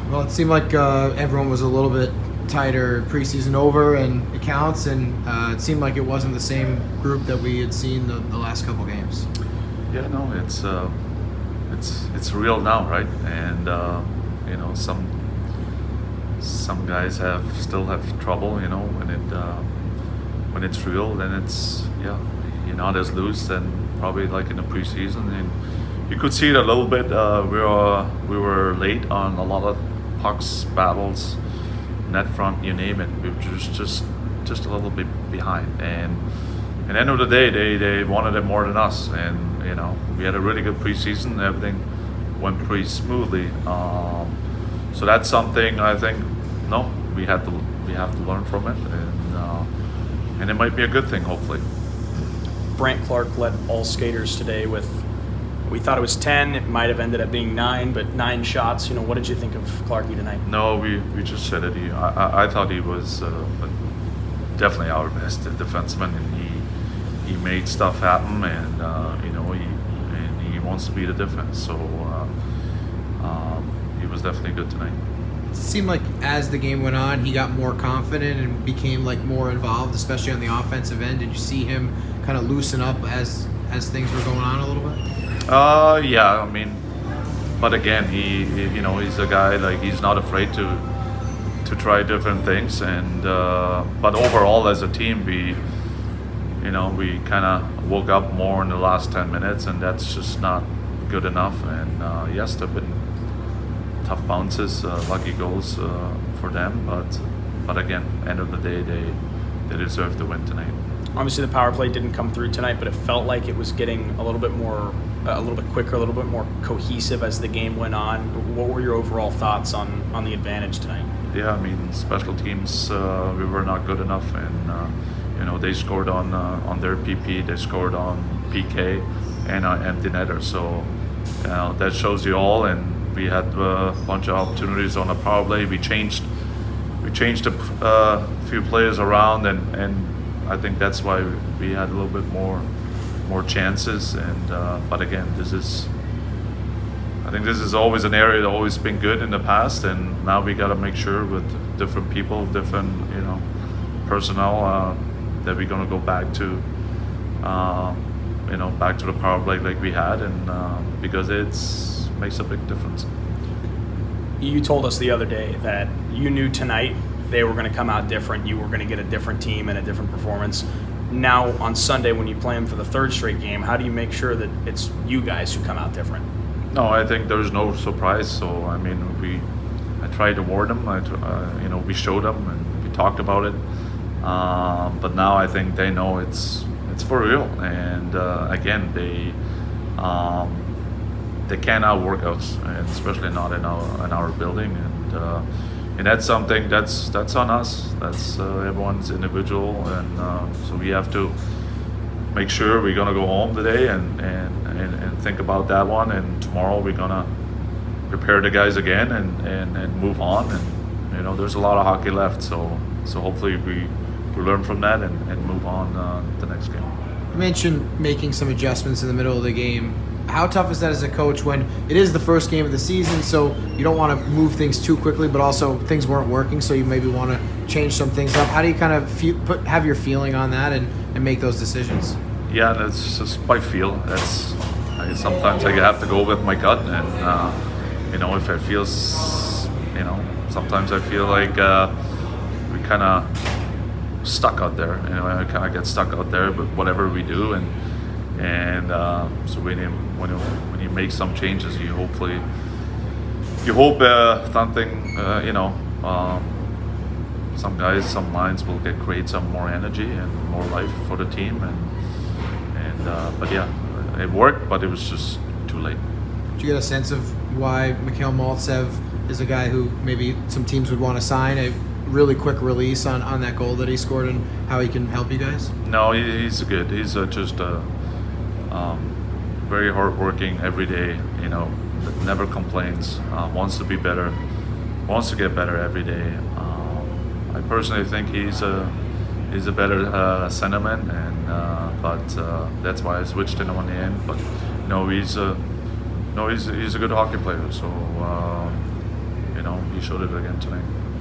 Well, it seemed like everyone was a little bit tighter preseason over, and it counts. And it seemed like it wasn't the same group that we had seen the last couple games. Yeah, no, it's real now, right? And some guys still have trouble. When it's real, then you're not as loose than probably like in the preseason, and you could see it a little bit. We were late on a lot of pucks, battles, net front, you name it. We were just a little bit behind, and at the end of the day, they wanted it more than us, and we had a really good preseason. Everything went pretty smoothly, so that's something I think. No, we have to learn from it, and it might be a good thing, hopefully. Brant Clark led all skaters today with, we thought it was 10. It might have ended up being 9, but 9 shots. What did you think of Clarky tonight? No, we just said it. I thought he was definitely our best defenseman, and he made stuff happen, and he wants to be the defense. So he was definitely good tonight. It seemed like as the game went on, he got more confident and became like more involved, especially on the offensive end. Did you see him kind of loosen up as things were going on a little bit? Yeah, I mean, but again, he's a guy, like, he's not afraid to try different things, and but overall as a team, we kind of woke up more in the last 10 minutes, and that's just not good enough. And yes, there've been tough bounces, lucky goals for them, but again, end of the day, they deserve to win tonight. Obviously, the power play didn't come through tonight, but it felt like it was getting a little bit quicker, a little bit more cohesive as the game went on. What were your overall thoughts on the advantage tonight? Yeah, I mean, special teams, we were not good enough, and they scored on their PP, they scored on PK, and empty netter. So that shows you all. And we had a bunch of opportunities on the power play. We changed a few players around, and I think that's why we had a little bit more chances. And but again, I think this is always an area that's always been good in the past, and now we got to make sure with different people, different personnel, that we're gonna go back to back to the power play like we had, and because it's makes a big difference. You told us the other day that you knew tonight they were going to come out different. You were going to get a different team and a different performance. Now on Sunday, when you play them for the third straight game, how do you make sure that it's you guys who come out different? No, I think there's no surprise. So I mean, I tried to warn them. We showed them and we talked about it. But now I think they know it's for real. And again, they can't outwork us, and especially not in our building. And that's something that's on us. That's everyone's individual, and so we have to make sure we're gonna go home today and think about that one. And tomorrow we're gonna prepare the guys again and move on. And there's a lot of hockey left, so hopefully we learn from that and move on the next game. You mentioned making some adjustments in the middle of the game. How tough is that as a coach when it is the first game of the season, so you don't want to move things too quickly, but also things weren't working, so you maybe want to change some things up? How do you kind of have your feeling on that and make those decisions? Yeah, that's just by feel. Sometimes I have to go with my gut, and if I feel, sometimes I feel like we kind of stuck out there. I kind of get stuck out there, but whatever we do, and so when you make some changes, you hope something, some guys, some lines will create some more energy and more life for the team, but yeah, it worked, but it was just too late. Did you get a sense of why Mikhail Maltsev is a guy who maybe some teams would want to sign? A really quick release on that goal that he scored, and how he can help you guys? No, he's good. He's just very hardworking every day. Never complains. Wants to be better. Wants to get better every day. I personally think he's a better centerman, and but that's why I switched him on the end. But he's a good hockey player. So he showed it again tonight.